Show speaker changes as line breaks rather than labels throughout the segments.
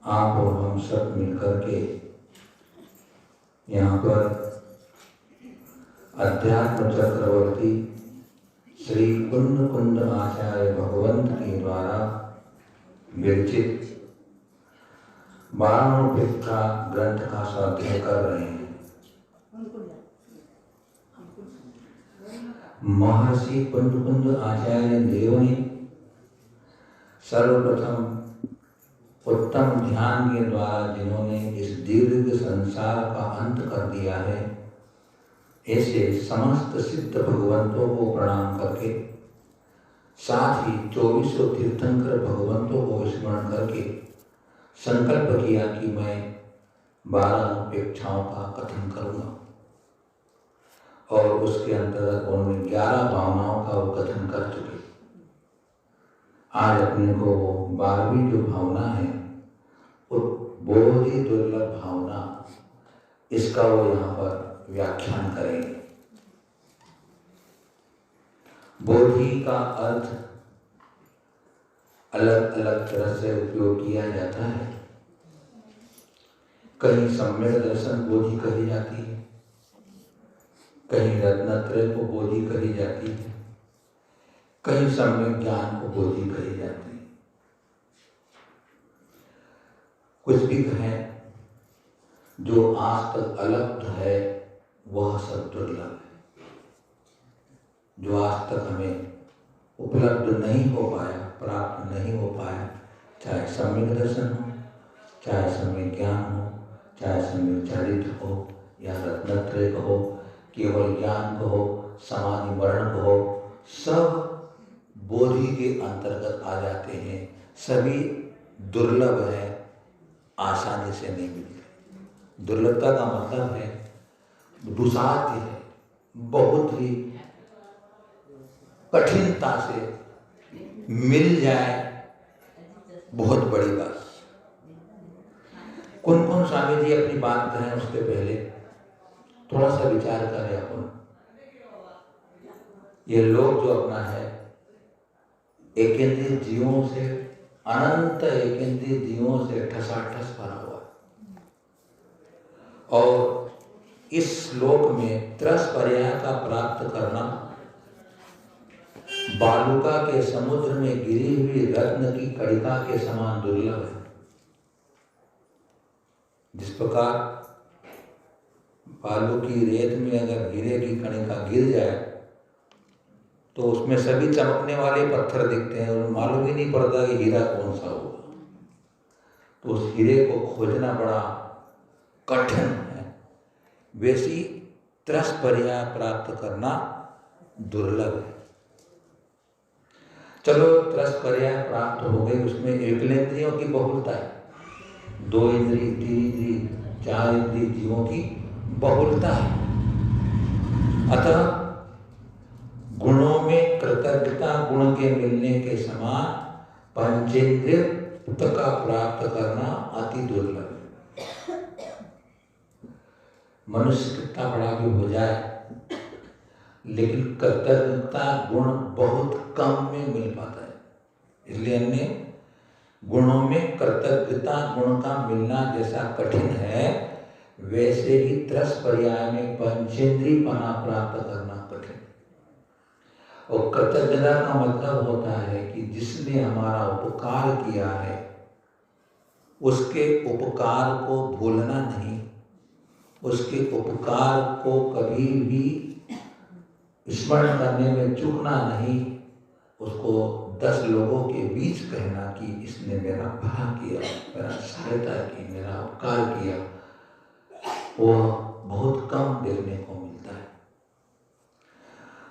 आप और हम सब मिलकर के यहाँ पर अध्यात्म चक्रवर्ती श्री कुंद कुंद आचार्य भगवंत के द्वारा विरचित 12 का ग्रंथ का स्वाध्याय कर रहे हैं। महर्षि कुंद कुंद आचार्य देव ने सर्वप्रथम उत्तम ध्यान के द्वारा जिन्होंने इस दीर्घ संसार का अंत कर दिया है, ऐसे समस्त सिद्ध भगवंतों को प्रणाम करके साथ ही 24 तीर्थंकर भगवंतों को स्मरण करके संकल्प किया कि मैं 12 अपेक्षाओं का कथन करूंगा और उसके अंतर्गत उनमें 11 भावनाओं का वो कथन कर चुके। आज अपने को 12वीं जो भावना है वो बहुत ही दुर्लभ भावना, इसका वो यहाँ पर व्याख्यान करेंगे। बोधि का अर्थ अलग अलग तरह से उपयोग किया जाता है। कहीं सम्यक दर्शन बोधि कही जाती है, कहीं रत्नत्रय को बोधि कही जाती है, कहीं सम्यक ज्ञान को बोधि कही जाती है। कुछ भी कहें, जो आज तक अलग है वह सब दुर्लभ है। जो आज तक हमें उपलब्ध नहीं हो पाया, प्राप्त नहीं हो पाया, चाहे सम्यक दर्शन हो, चाहे सम्यक ज्ञान हो, चाहे सम्यक चरित्र हो या रत्नत्रय कहो, केवल ज्ञान कहो, समाधि वर्ण कहो, सब बोधि के अंतर्गत आ जाते हैं। सभी दुर्लभ है, आसानी से नहीं मिलते। दुर्लभता का मतलब है दुसाध्य है, बहुत ही कठिनता से मिल जाए, बहुत बड़ी बात। कौन कौन स्वामी जी अपनी बात कहें उसके पहले थोड़ा सा विचार करें अपन। ये लोग जो अपना है एकेंद्रीय जीवों से, अनंत एकेंद्रीय जीवों से ठसाठस भरा हुआ, और इस श्लोक में त्रस पर्याय का प्राप्त करना बालुका के समुद्र में गिरी हुई रत्न की कणिका के समान दुर्लभ है। जिस प्रकार बालू की रेत में अगर हीरे की कणिका गिर जाए तो उसमें सभी चमकने वाले पत्थर दिखते हैं और मालूम ही नहीं पड़ता कि हीरा कौन सा होगा। तो उस हीरे को खोजना बड़ा कठिन है। वैसी त्रस पर्याय प्राप्त करना दुर्लभ है। चलो त्रस पर्याय प्राप्त हो गई, उसमें एकलेंद्रियों की बहुलता है। 2 इंद्रिय, 3 इंद्रिय, 4 इंद्रिय जीवों की बहुलता है। अतः गुणों में कृतज्ञता गुण के मिलने के समान पंचेंद्रिय का प्राप्त करना अति दुर्लभ है। मनुष्य कितना बड़ा भी हो जाए, लेकिन कृतज्ञता गुण बहुत कम में मिल पाता है। इसलिए अन्य गुणों में कृतज्ञता गुण का मिलना जैसा कठिन है, वैसे ही त्रस पर्याय में पंचेंद्रिय पना प्राप्त करना कठिन है। और कृतज्ञता का मतलब होता है कि जिसने हमारा उपकार किया है उसके उपकार को भूलना नहीं, उसके उपकार को कभी भी स्मरण करने में चूकना नहीं, उसको 10 लोगों के बीच कहना कि इसने मेरा भला किया, मेरा सहायता की, मेरा उपकार किया, वह बहुत कम देखने को मिलता है।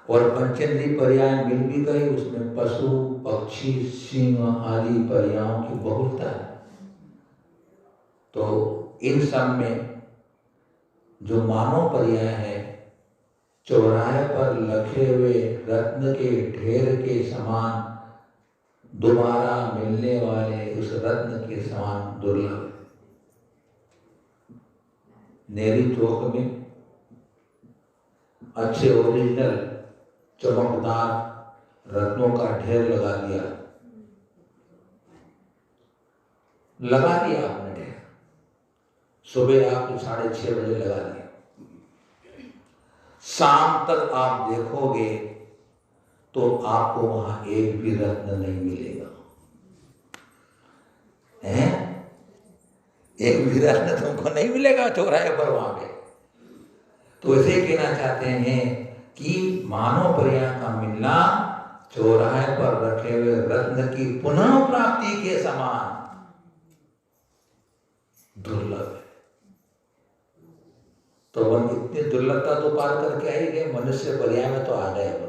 और पंचेंद्रिय पर्याय मिल भी गई, उसमें पशु, पक्षी, सिंह आदि पर्यायों की बहुलता है। तो इन सब में जो मानव पर्याय है, चौराहे पर लखे हुए रत्न के ढेर के समान दोबारा मिलने वाले उस रत्न के समान दुर्लभ है। नेरी चौक में अच्छे ओरिजिनल चमकदार रत्नों का ढेर लगा दिया आपने, सुबह आप 6:30 बजे लगा दिए, शाम तक आप देखोगे तो आपको वहां एक भी रत्न नहीं मिलेगा, हैं? एक भी रत्न तुमको नहीं मिलेगा चौराहे पर वहां पे। तो इसे कहना चाहते हैं कि मानव पर्याय का मिलना चौराहे पर रखे हुए रत्न की पुनः प्राप्ति के समान दुर्लभ है। तो वह इतनी दुर्लभता तो पार करके आ ही गए, मनुष्य पर्याय में तो आ गए।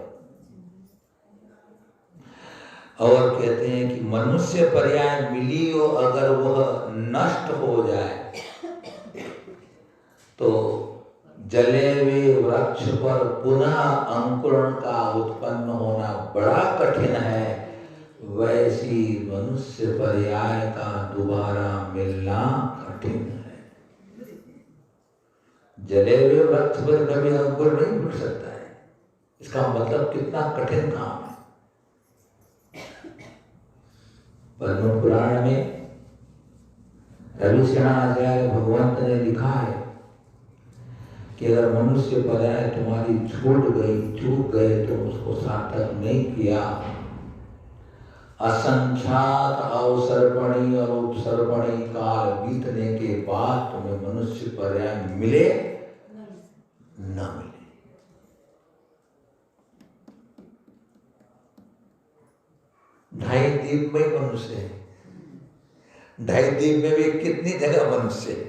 और कहते हैं कि मनुष्य पर्याय मिली हो अगर वह नष्ट हो जाए तो जले हुए वृक्ष पर पुनः अंकुरण का उत्पन्न होना बड़ा कठिन है, वैसी मनुष्य पर्याय का दोबारा मिलना कठिन है। जले हुए वृक्ष पर कभी अंकुर नहीं फूट सकता है, इसका मतलब कितना कठिन काम है। पद्म पुराण में रविशरणाचार्य भगवंत ने लिखा है कि अगर मनुष्य पर्याय तुम्हारी छूट गई, चूक गए, तुम उसको सार्थक नहीं किया, असंख्यात अवसर्पणी और उपसर्पणी काल बीतने के बाद तुम्हें मनुष्य पर्याय मिले न मिले। ढाई द्वीप में मनुष्य है, ढाई द्वीप में भी कितनी जगह मनुष्य है,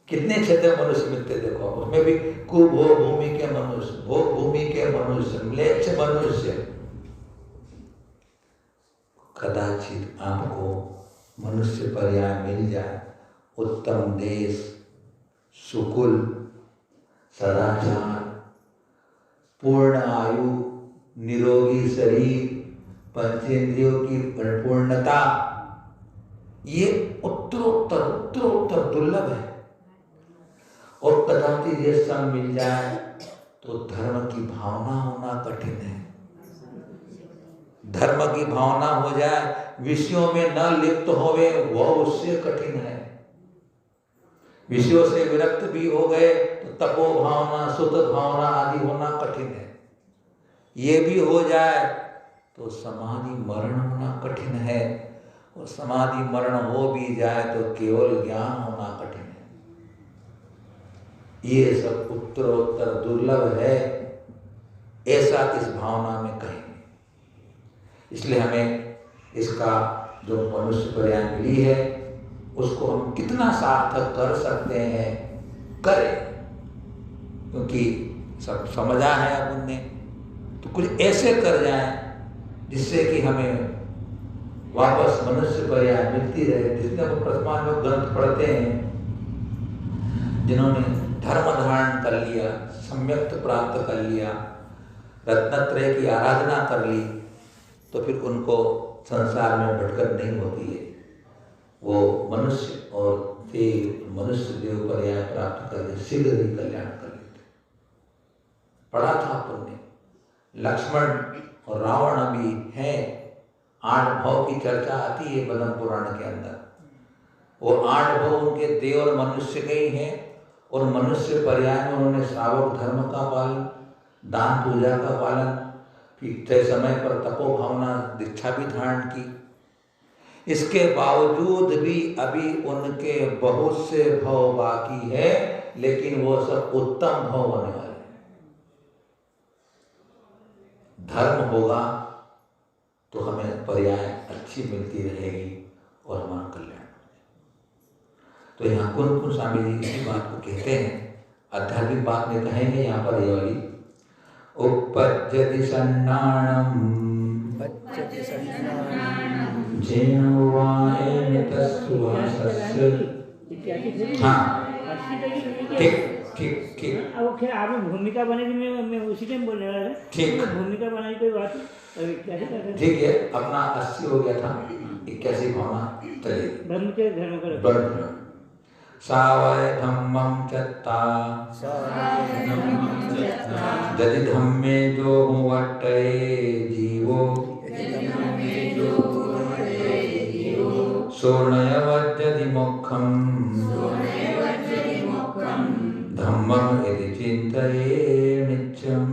कितने क्षेत्र मनुष्य मिलते देखो, उसमें भी कुभो भूमि के मनुष्य, भोग भूमि के मनुष्य, म्लेच्छ मनुष्य। कदाचित आपको मनुष्य पर्याय मिल जाए, उत्तम देश, सुकुल, सदाचार, पूर्ण आयु, निरोगी शरीर, पंचेंद्रियों की परिपूर्णता, ये उत्तरोत्तर दुर्लभ है। और कदाचित ये सब मिल जाए तो धर्म की भावना होना कठिन है। धर्म की भावना हो जाए, विषयों में न लिप्त होवे, वह उससे कठिन है। विषयों से विरक्त भी हो गए तो तपो भावना, सुत भावना आदि होना कठिन है। ये भी हो जाए तो समाधि मरण होना कठिन है, और समाधि मरण हो भी जाए तो केवल ज्ञान होना कठिन है। ये सब उत्तरोत्तर दुर्लभ है, ऐसा इस भावना में कहीं नहीं। इसलिए हमें इसका जो मनुष्य पर्याय मिली है उसको हम कितना सार्थक कर सकते हैं, करें, क्योंकि सब समझा है अब उनने, तो कुछ ऐसे कर जाए जिससे कि हमें वापस मनुष्य पर्याय मिलती रहे। जितने वो प्रथमात्मक ग्रंथ पढ़ते हैं, जिन्होंने धर्म धारण कर लिया, सम्यक्त प्राप्त कर लिया, रत्नत्रय की आराधना कर ली, तो फिर उनको संसार में भटकन नहीं होती है। वो मनुष्य और देव, मनुष्य देव पर्याय प्राप्त करके शीघ्र ही कल्याण कर लेते। पढ़ा था तुमने, लक्ष्मण और रावण अभी है, 8 भाव की चर्चा आती है पद्म पुराण के अंदर। वो 8 भाव उनके देव और मनुष्य के ही हैं, और मनुष्य पर्याय में उन्होंने श्रावक धर्म का पालन, दान पूजा का पालन, फिर तय समय पर तपो भावना दीक्षा भी धारण की। इसके बावजूद भी अभी उनके बहुत से भाव बाकी है, लेकिन वो सब उत्तम भाव होने वाले हैं। धर्म होगा तो हमें पर्याय अच्छी मिलती रहेगी और हमारा कल्याण। तो यहाँ कुन कुन स्वामी जी इसी बात को कहते हैं, आध्यात्मिक बात में कहेंगे यहाँ पर ये वाली, उपपद्यति सन्नाणम् जेनवायेन तस्सुवासस्य। हाँ ठीक।
अब खैर आपने भूमिका बनेगी, मैं उसी टाइम बोलने वाला था।
ठीक,
भूमिका बनाई कोई बात
ठीक है। अपना 80 हो गया था, 81 भावना चलेगी।
धर्म के धर्म का
सावय धम्मं चत्ता यदि धम्मे जो मुवट्टये जीवो सोनयवज्जति मोक्षं धम्मं यदि चिन्तये नित्यं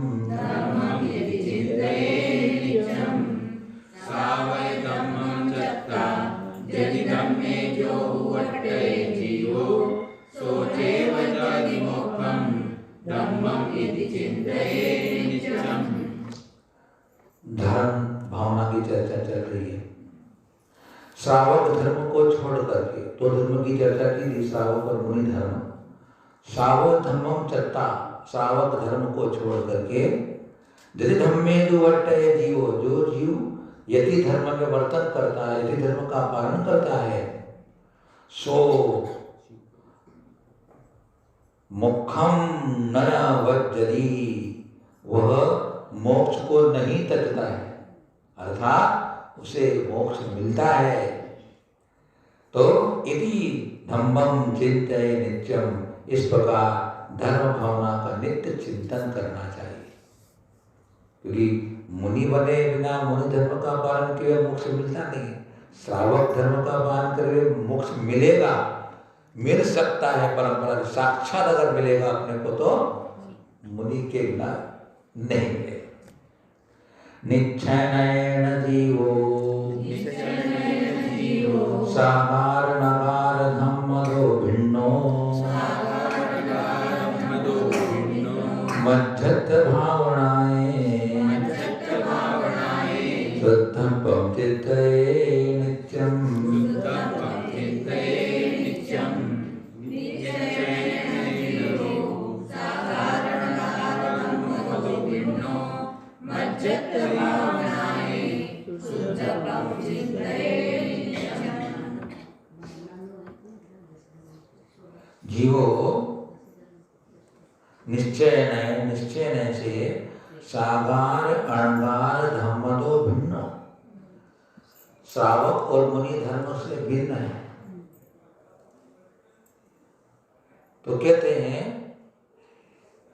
धर्म भावना की चर्चा चल रही है। श्रावक धर्म को छोड़ करके तो धर्म की चर्चा की थी, श्रावक और मुनि धर्म। श्रावक धर्मम चत्ता, श्रावक धर्म को छोड़ करके यदि धम्मे दुवट्टय जीवो, जो जीव यदि धर्म में वर्तन करता है, यदि धर्म का पालन करता है, सो मोक्षम न वज्जति, वह मोक्ष को नहीं तकता है, अर्थात उसे मोक्ष मिलता है। तो यदि धम्मं चिंतये नित्यम, इस प्रकार धर्म भावना का नित्य चिंतन करना चाहिए। क्योंकि मुनि बने बिना मुनि धर्म का पालन किए मोक्ष मिलता नहीं। श्रावक धर्म का पालन करके मोक्ष मिलेगा, मिल सकता है परंपरा, साक्षात अगर मिलेगा अपने को तो मुनि के बिना नहीं मिलेगा। निच्छयनेन जीवो साकार नकार धम्मदो भिन्नो मज्जत भावनाए शुद्धं चिन्तये नित्यं जीवो निश्चय से साकार अणगार धम्मदो भिन्न, श्रावक और मुनि धर्म से भिन्न है। तो कहते हैं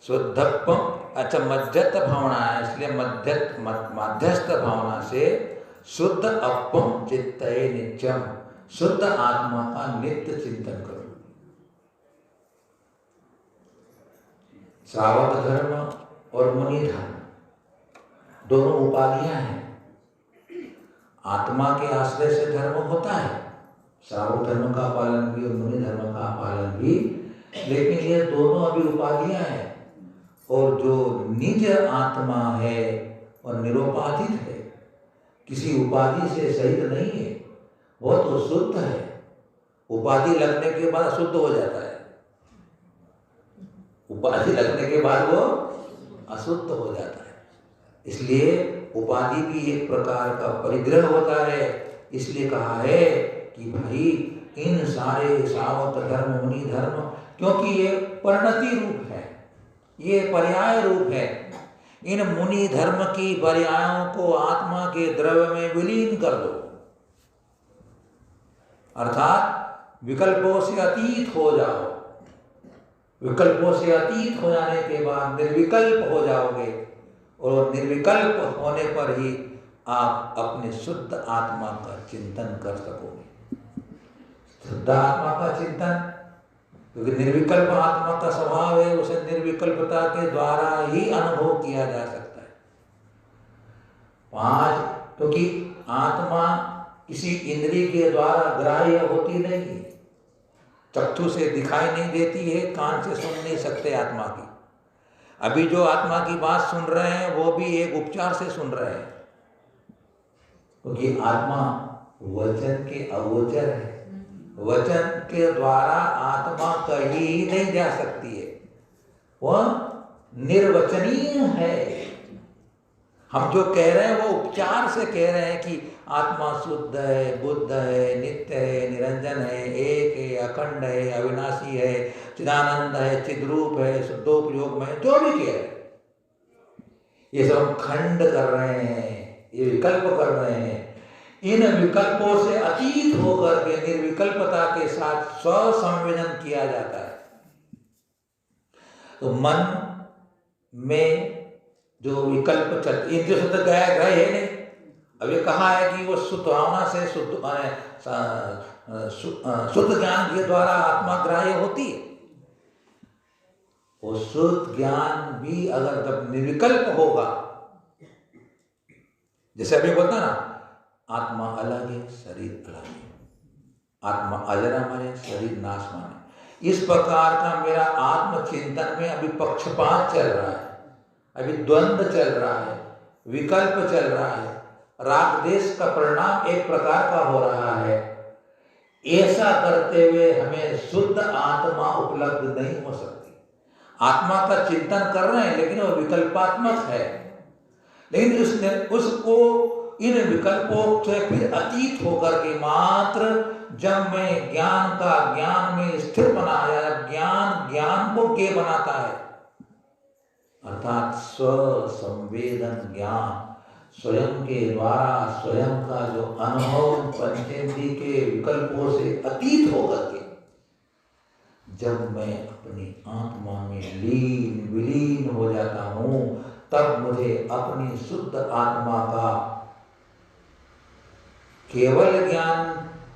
शुद्धत्वम, अच्छा मध्यस्थ भावना है, इसलिए मध्यस्थ भावना से शुद्ध अपम चित्तये नित्यम, शुद्ध आत्मा का नित्य चिंतन करो। श्रावक धर्म और मुनि धर्म दोनों उपाधियां हैं। आत्मा के आश्रय से धर्म होता है, श्रावक धर्म का पालन भी और मुनि धर्म का पालन भी, लेकिन ये दोनों अभी उपाधियां हैं। और जो निज आत्मा है और निरुपाधित है, किसी उपाधि से सहित नहीं है, वो तो शुद्ध है। उपाधि लगने के बाद अशुद्ध हो जाता है, उपाधि लगने के बाद वो अशुद्ध हो जाता है। इसलिए उपाधि भी एक प्रकार का परिग्रह होता है। इसलिए कहा है कि भाई इन सारे श्रावक धर्म मुनि धर्म, क्योंकि ये परिणति रूप है, ये पर्याय रूप है। इन मुनि धर्म की पर्यायों को आत्मा के द्रव्य में विलीन कर दो, अर्थात विकल्पों से अतीत हो जाओ। विकल्पों से अतीत हो जाने के बाद निर्विकल्प हो जाओगे, और निर्विकल्प होने पर ही आप अपने शुद्ध आत्मा का चिंतन कर सकोगे। शुद्ध आत्मा का चिंतन, क्योंकि निर्विकल्प आत्मा का स्वभाव है, उसे निर्विकल्पता के द्वारा ही अनुभव किया जा सकता है। क्योंकि आत्मा किसी इंद्रिय के द्वारा ग्राह्य होती नहीं है, चक्षु से दिखाई नहीं देती है, कान से सुन नहीं सकते आत्मा की। अभी जो आत्मा की बात सुन रहे हैं वो भी एक उपचार से सुन रहे हैं, क्योंकि आत्मा वचन के अगोचर है। वचन के द्वारा आत्मा कही ही नहीं जा सकती है, वह निर्वचनीय है। हम जो कह रहे हैं वो उपचार से कह रहे हैं कि आत्मा शुद्ध है, बुद्ध है, नित्य है, निरंजन है, एक है, अखंड है, अविनाशी है, चिदानंद है, चिद्रूप है, शुद्धोपयोग में, जो भी कह रहे हैं, ये सब खंड कर रहे हैं, ये विकल्प कर रहे हैं। इन विकल्पों से अतीत होकर के निर्विकल्पता के साथ स्वसंवेदन किया जाता है। तो मन में जो विकल्प चलते, इंद्रिय शुद्ध गया ग्रह है नहीं। अब ये कहा है कि वो शुद्ध भावना से शुद्ध शुद्ध ज्ञान के द्वारा आत्मा ग्राह्य होती है। वो शुद्ध ज्ञान भी अगर जब निर्विकल्प होगा, जैसे अभी बोलता ना, आत्मा अलग है, शरीर अलग है, आत्मा अजरा माने, शरीर नाश माने, इस प्रकार का मेरा आत्मचिंतन में अभी पक्षपात चल रहा है, अभी द्वंद्व चल रहा है, विकल्प चल रहा है, राग देश का परिणाम एक प्रकार का हो रहा है। ऐसा करते हुए हमें शुद्ध आत्मा उपलब्ध नहीं हो सकती। आत्मा का चिंतन कर रहे हैं लेकिन वो विकल्पात्मक है, लेकिन उसको इन विकल्पों से फिर अतीत होकर के मात्र जब मैं ज्ञान में स्थिर बनाया, ज्ञान को के बनाता है, अर्थात स्व संवेदन ज्ञान, स्वयं के द्वारा स्वयं का जो अनुभव पंचेंद्रिय के विकल्पों से अतीत होकर के जब मैं अपनी आत्मा में विलीन हो जाता हूँ, तब मुझे अपनी शुद्ध आत्मा का केवल ज्ञान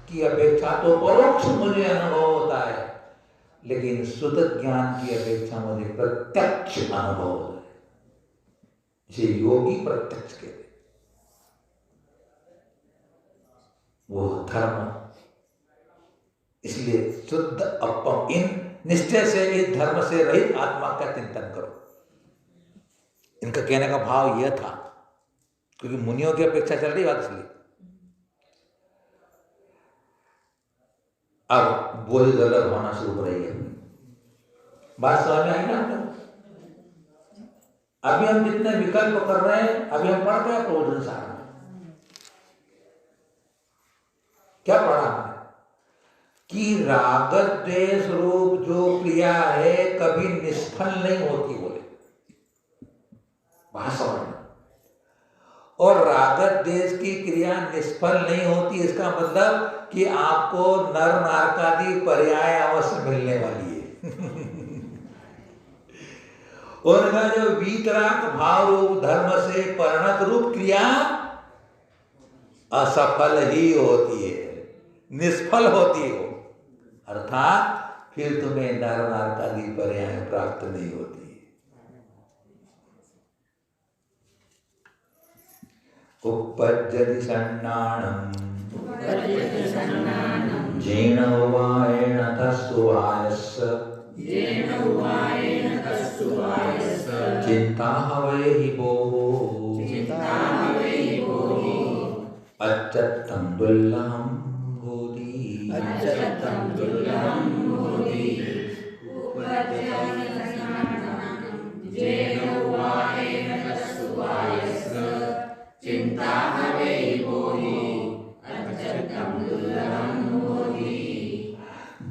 की अपेक्षा तो परोक्ष मुझे अनुभव होता है, लेकिन शुद्ध ज्ञान की अपेक्षा मुझे प्रत्यक्ष अनुभव होता है। इसे योगी प्रत्यक्ष कहते हैं। वो धर्म, इसलिए शुद्ध अपम, इन निश्चय से इस धर्म से रहित आत्मा का चिंतन करो। इनका कहने का भाव यह था, क्योंकि मुनियों की अपेक्षा चल रही बात, इसलिए अब बोध अलग होना शुरू हो रही है। बात समझ में आई ना आपको? अभी हम जितने विकल्प कर रहे हैं, अभी हम पढ़ रहे हैं प्रबोधन सार में। क्या पढ़ा हमने? कि राग द्वेष रूप जो क्रिया है कभी निष्फल नहीं होती, बोले भाषा में। और राग द्वेष की क्रिया निष्फल नहीं होती, इसका मतलब कि आपको नर नारकादि पर्याय अवश्य मिलने वाली है। उनका जो वीतराग भाव रूप धर्म से परिणत रूप क्रिया असफल ही होती है, निष्फल होती हो, अर्थात फिर तुम्हें नर नारकादि पर्याय प्राप्त नहीं होती। उपपद्यति सन्नाणम् जेन उवायेन तस्सुवायस्य चिंता हवै हि भोः अच्युतं दुर्लभं भूति।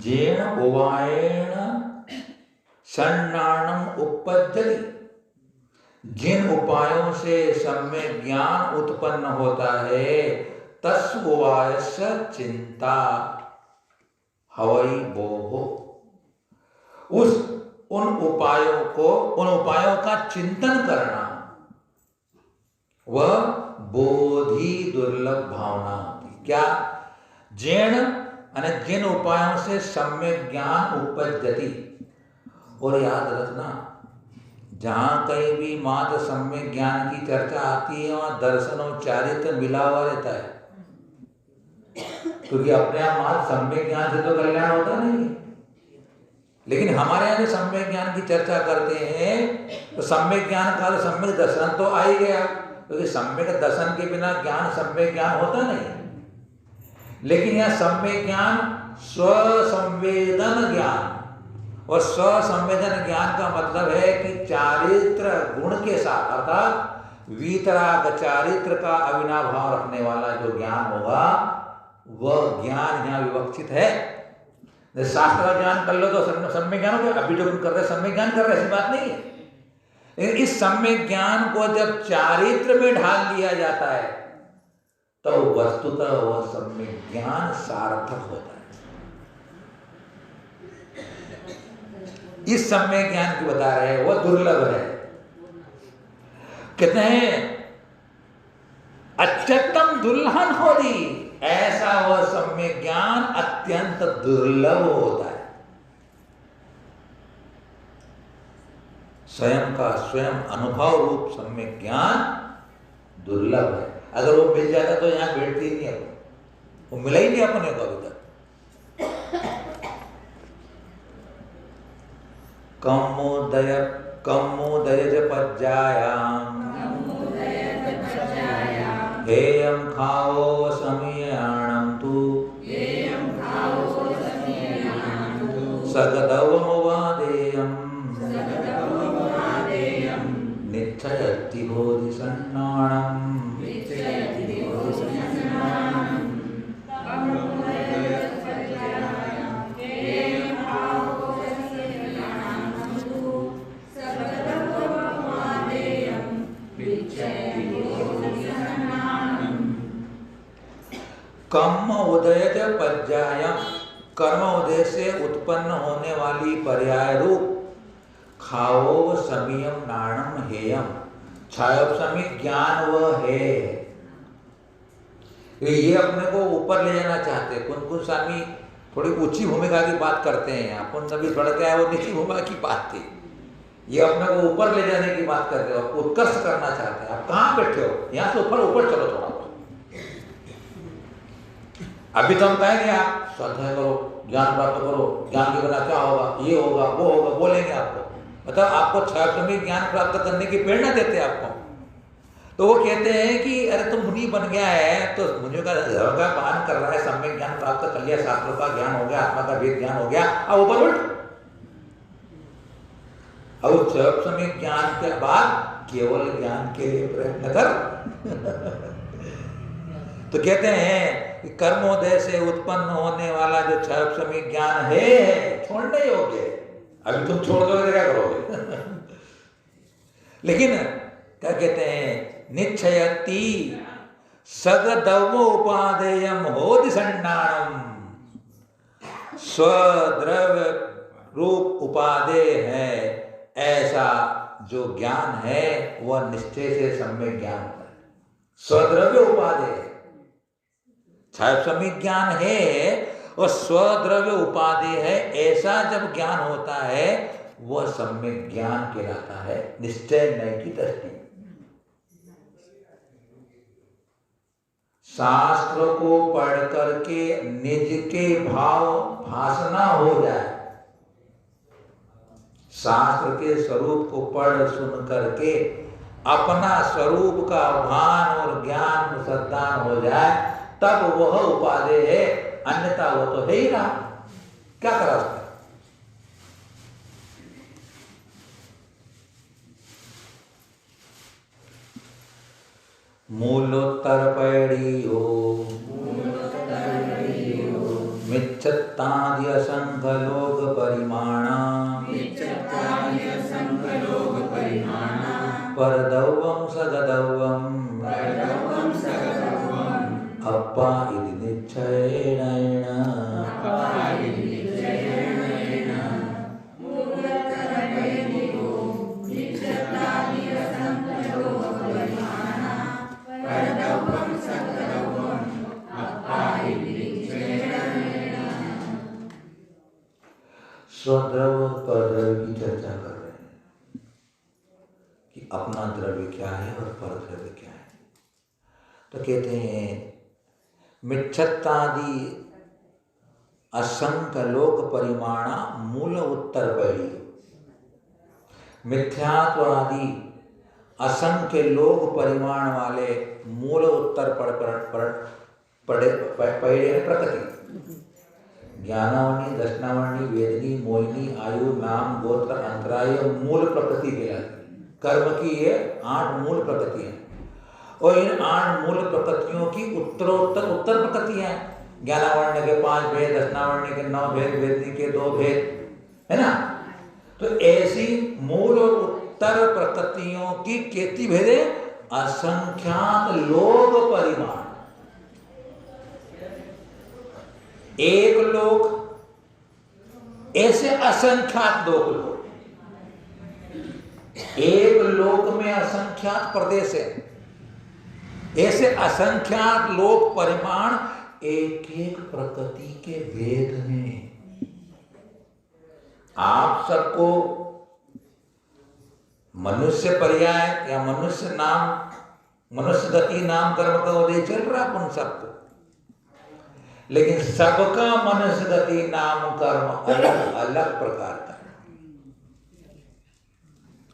जेन उवायेन सन्नाणम् उपपद्यति, जिन उपायों से सम्यक ज्ञान उत्पन्न होता है, तस् उवायस्य चिंता हवै भोः, उन उपायों का चिंतन करना, वह बोधि दुर्लभ भावना होती। क्या? जेन यानी जिन उपायों से सम्यक ज्ञान उपपद्यति। और याद रखना, जहाँ कहीं भी मात्र सम्यक ज्ञान की चर्चा आती है वहाँ दर्शन और चारित्र मिला हुआ रहता है, क्योंकि अपने आप मात्र सम्यक ज्ञान से तो कल्याण होता नहीं। लेकिन हमारे यहाँ जो सम्यक ज्ञान की चर्चा करते हैं तो सम्यक ज्ञान का तो सम्यक दर्शन तो आ ही गया, क्योंकि सम्यक दर्शन के बिना ज्ञान सम्यक ज्ञान होता नहीं। लेकिन यह सम्यक ज्ञान स्वसंवेदन ज्ञान, और स्वसंवेदन ज्ञान का मतलब है कि चारित्र गुण के साथ, अर्थात वीतराग चारित्र का अविनाभाव रखने वाला जो ज्ञान होगा, वह ज्ञान यहाँ विवक्षित है। शास्त्र का ज्ञान कर लो तो सम्यक ज्ञान हो गया, अभी जो कर रहे सम्यक ज्ञान कर रहे, ऐसी बात नहीं है। लेकिन इस सम्यक ज्ञान को जब चारित्र में ढाल दिया जाता है तो वस्तुतः वह सम्यक ज्ञान सार्थक होता है। इस सम्यक ज्ञान की बता रहे हैं, वह दुर्लभ है। कहते हैं अच्युतम दुल्हन होती, ऐसा वह सम्यक ज्ञान अत्यंत दुर्लभ होता है। स्वयं का स्वयं अनुभव रूप सम्यक ज्ञान दुर्लभ है। अगर वो मिल जाता तो यहाँ बैठती ही नहीं अपन, वो मिला ही नहीं अपने को अभी तक। कम्मोदयज पज्जायाम हेयं खाओ समीयाणं तु सगदवमवादेयं नित्ययति बोधिसन्नाणम्। कर्म उदयज पज्जायम, कर्म उदय से उत्पन्न होने वाली पर्याय रूप खाओ समीयम नाणम हेयम, छायोपशमी ज्ञान वह है। ये अपने को ऊपर ले जाना चाहते हैं। कुन स्वामी थोड़ी ऊंची भूमिका की बात करते हैं, अपन सभी बढ़ के आए वो नीची भूमिका की बात थी। ये अपने को ऊपर ले जाने की बात करते हो, उत्कर्ष करना चाहते हैं। आप कहाँ बैठे हो, यहाँ से ऊपर चलो थोड़ा। अभी तो हम कहेंगे आप स्वाध्याय करो, ज्ञान प्राप्त करो, ज्ञान के बिना क्या होगा, ये होगा वो होगा, बोलेंगे आपको। मतलब आपको छायोपशमी ज्ञान प्राप्त करने की प्रेरणा देते हैं आपको। तो वो कहते हैं कि अरे तुम मुनि बन गया है, तो मुनियों का धर्म का पालन कर रहा है, सम्यक ज्ञान प्राप्त कर लिया, शास्त्रों का ज्ञान हो गया, आत्मा का वेद ज्ञान हो गया, अब ऊपर उठ। अब छायोपशमी ज्ञान के बाद केवल ज्ञान के लिए प्रयत्न कर। तो कहते हैं कि कर्मोदय से उत्पन्न होने वाला जो छायोपशमी ज्ञान है छोड़ने योग्य है। अभी तुम छोड़ दोगे क्या करोगे? लेकिन क्या कहते हैं, निश्चयति सगदवोपादेयम होदिसन्नाणम, स्वद्रव्य रूप उपादेय है ऐसा जो ज्ञान है वह निश्चय से सम्यक ज्ञान होता है। स्वद्रव्य उपादेय है, छायोपशमी ज्ञान है और स्वद्रव्य उपादेय है, ऐसा जब ज्ञान होता है वह सम्यक ज्ञान कहलाता है, निश्चय नहीं की दृष्टि। शास्त्र को पढ़ करके निज के भाव भासना हो जाए, शास्त्र के स्वरूप को पढ़ सुन करके अपना स्वरूप का भान और ज्ञान श्रद्धान हो जाए, तब वह उपादेय है, अन्यथा वो तो है ही रहा, क्या करा उसका। मूलोत्तर पैड़ियो मिच्छत्तादि असंख्य लोक परिमाणा, परदौवम सगदौवम अप्पा इति निश्चयेन। स्वद्रव्य परद्रव्य की चर्चा कर रहे हैं कि अपना द्रव्य क्या है और परद्रव्य क्या है। तो कहते हैं मिच्छत्तादि असंख्य लोक परिमाणा मूल उत्तर पैड़ी, मिथ्यात्वादि असंख्य लोक परिमाण वाले मूल उत्तर पैड़े प्रकृति, ज्ञानावनी, दर्शनावनी, वेदनी, मोहिनी, आयु, नाम, गोत्र, अंतराय मूल प्रकृति कहलाती। कर्म की ये 8 मूल प्रकृति हैं और इन 8 मूल प्रकृतियों की उत्तर प्रकृतियां हैं। ज्ञानावर्ण के 5 भेद, दर्शनावर्ण के 9 भेद, वेदनी के 2 भेद, है ना। तो ऐसी मूल और उत्तर प्रकृतियों की कितनी भेदे? असंख्यात लोक परिमाण। एक लोक, ऐसे असंख्यात लोक, एक लोक में असंख्यात प्रदेश है, ऐसे असंख्यात लोक परिमाण एक एक प्रकृति के भेद हैं। आप सबको मनुष्य पर्याय या मनुष्य नाम, मनुष्य गति नाम कर्म का उदय चल रहा है उन सबको, लेकिन सबका मनुष्य गति नाम कर्म अलग अलग प्रकार का,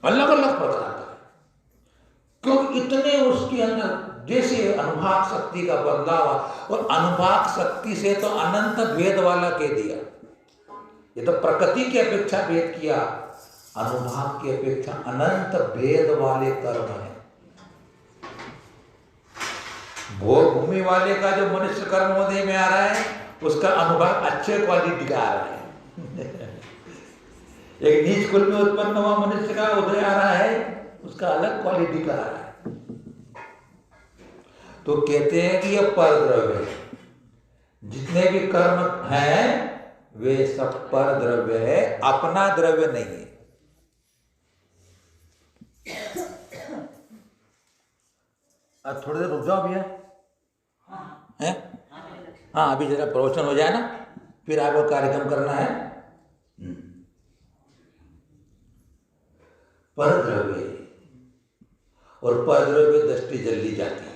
अलग अलग प्रकार का। क्योंकि इतने उसके अंदर जैसे अनुभाग शक्ति का बदलाव, और अनुभाग शक्ति से तो अनंत भेद वाला कह दिया। ये तो प्रकृति की अपेक्षा भेद किया, अनुभाग की अपेक्षा अनंत भेद वाले कर्म है। भोग भूमि वाले का जो मनुष्य कर्म उदय में आ रहा है, उसका अनुभाग अच्छे क्वालिटी का आ रहा है। एक नीच कुल में उत्पन्न हुआ मनुष्य का उदय आ रहा है, उसका अलग क्वालिटी का आ रहा है। तो कहते हैं कि यह परद्रव्य है, जितने भी कर्म हैं वे सब परद्रव्य है, अपना द्रव्य नहीं है। अब थोड़ी देर रुक जाओ भैया, हैं? हाँ, अभी जरा प्रवचन हो जाए ना, फिर आपको कार्यक्रम करना है। परद्रव्य, और परद्रव्य दृष्टि जल्दी जाती है।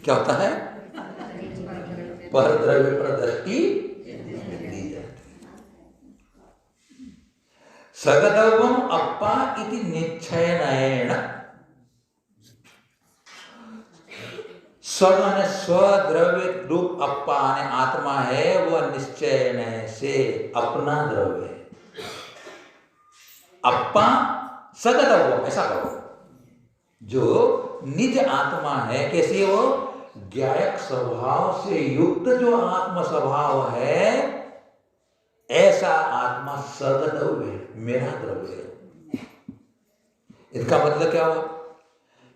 क्या होता है? परद्रव्य पर दृष्टि जल्दी जाती है। सगदवम अप्पा इति निश्चयेन, स्वद्रव्य रूप अप्पा ने आत्मा है, वह निश्चय से अपना द्रव्य है। अप्पा सगदवम, ऐसा कहो, जो निज आत्मा है, कैसे वो ज्ञायक स्वभाव से युक्त जो आत्म स्वभाव है, ऐसा आत्मा सगद्रव्य है, मेरा द्रव्य है। इसका मतलब क्या हुआ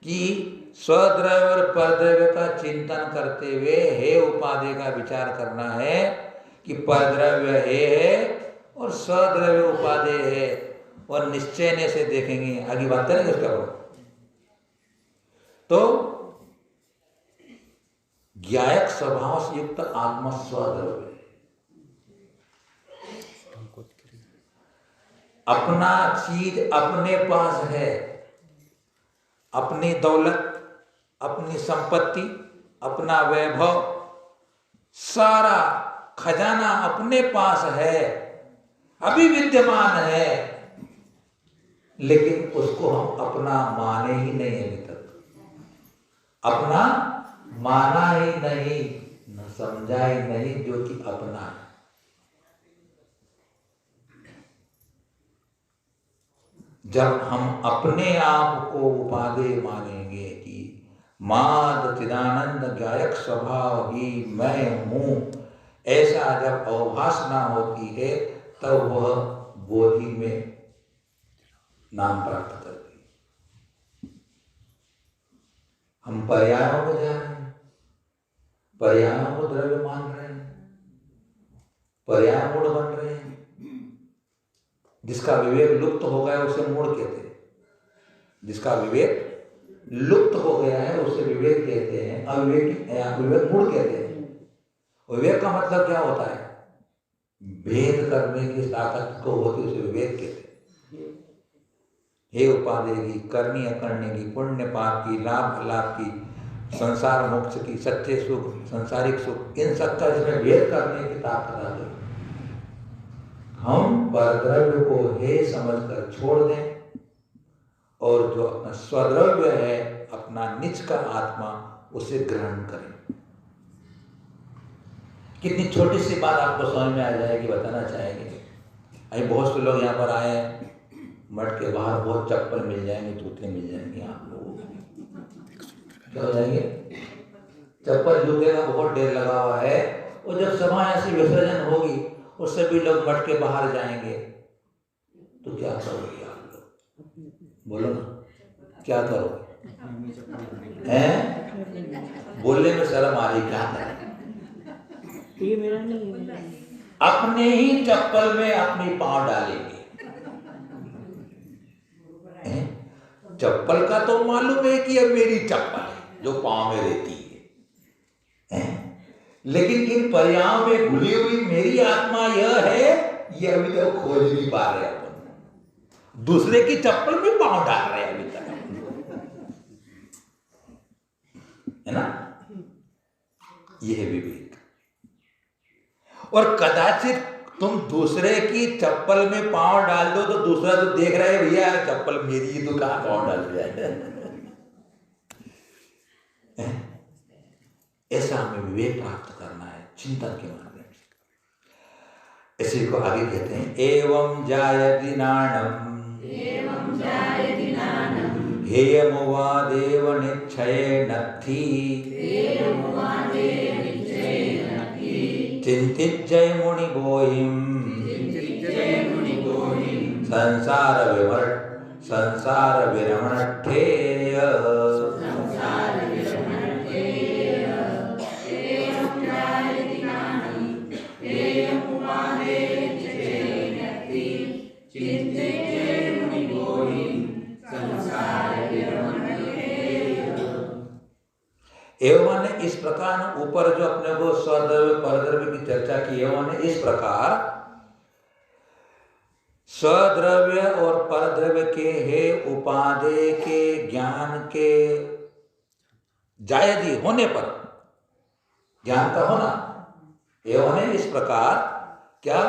कि स्वद्रव्य और परद्रव्य का चिंतन करते हुए हे उपाधि का विचार करना है कि परद्रव्य हे है और स्वद्रव्य उपाधि है, और निश्चय से देखेंगे, आगे बात करेंगे उसका। तो ज्ञायक स्वभाव से युक्त आत्मा स्वद्रव्य, अपना चीज अपने पास है, अपनी दौलत, अपनी संपत्ति, अपना वैभव, सारा खजाना अपने पास है, अभी विद्यमान है, लेकिन उसको हम अपना माने ही नहीं, अभी तक अपना माना ही नहीं, न समझा ही नहीं जो कि अपना है। जब हम अपने आप को उपादेय मानेंगे कि माद चिदानंद ज्ञायक स्वभाव ही मैं हूं, ऐसा जब अवभासना होती है, तब वह बोधि में नाम प्राप्त करती है। हम पर्यायों में जा रहे हैं, पर्यायों को द्रव्य मान रहे हैं, पर्याय मूढ़ बन रहे हैं। जिसका विवेक लुप्त हो गया उसे मूढ़ कहते हैं, जिसका विवेक लुप्त हो गया है उसे विवेक कहते हैं, विवेक मूढ़ कहते हैं। विवेक का मतलब क्या होता है? भेद करने की ताकत को होती, उसे विवेक कहते हैं। हे उपादेय की, करनी अकरने की, पुण्य पाप की, लाभ अलाभ की, संसार मोक्ष की, सच्चे सुख, संसारिक सुख, इन सबका इसमें भेद करने की ताकत आ गई। हम परद्रव्य को हे समझकर छोड़ दें, और जो अपना स्वद्रव्य है, अपना निज का आत्मा, उसे ग्रहण करें। कितनी छोटी सी बात आपको समझ में आ जाएगी, बताना चाहेंगे। अभी बहुत से लोग यहाँ पर आए हैं, मठ के बाहर बहुत चप्पल मिल जाएंगे, जूते मिल जाएंगे, आप लोगों को क्या हो जाएंगे? चप्पल जूते का बहुत ढेर लगा हुआ है, और जब सभा ऐसी विसर्जन होगी और सभी लोग मठ के बाहर जाएंगे, तो क्या करोगे आप लोग? बोलो ना, क्या करोगे? हैं? बोलने में शर्म आ रही, क्या करें?
ये मेरा नहीं है।
अपने ही चप्पल में अपनी पांव डालेंगे। चप्पल का तो मालूम है कि अब मेरी चप्पल है जो पांव में रहती है, लेकिन इन पर्यायों में घुली हुई मेरी आत्मा यह है, ये अभी तक खोज नहीं पा रहे अपन। दूसरे की चप्पल में पांव डाल रहे हैं अभी तक, है ना? यह है विवेक। और कदाचित तुम दूसरे की चप्पल में पांव डाल दो तो दूसरा तो देख रहा है, भैया चप्पल मेरी ही, तो कहां पांव डाल दिया है। ऐसा हमें विवेक प्राप्त करना है चिंतन के माध्यम से। इसी को आगे कहते हैं एवं जायति नाणम हेयमुवादेव निश्चये नत्थि चिंतिज्जय मुनि बोहिं संसार विरमणठेय। एवं इस प्रकार, ऊपर जो अपने को स्वद्रव्य परद्रव्य की चर्चा की, एवं इस प्रकार स्वद्रव्य और परद्रव्य के हे उपादेय के ज्ञान के जायदी होने पर, ज्ञान का होना, एवं इस प्रकार क्या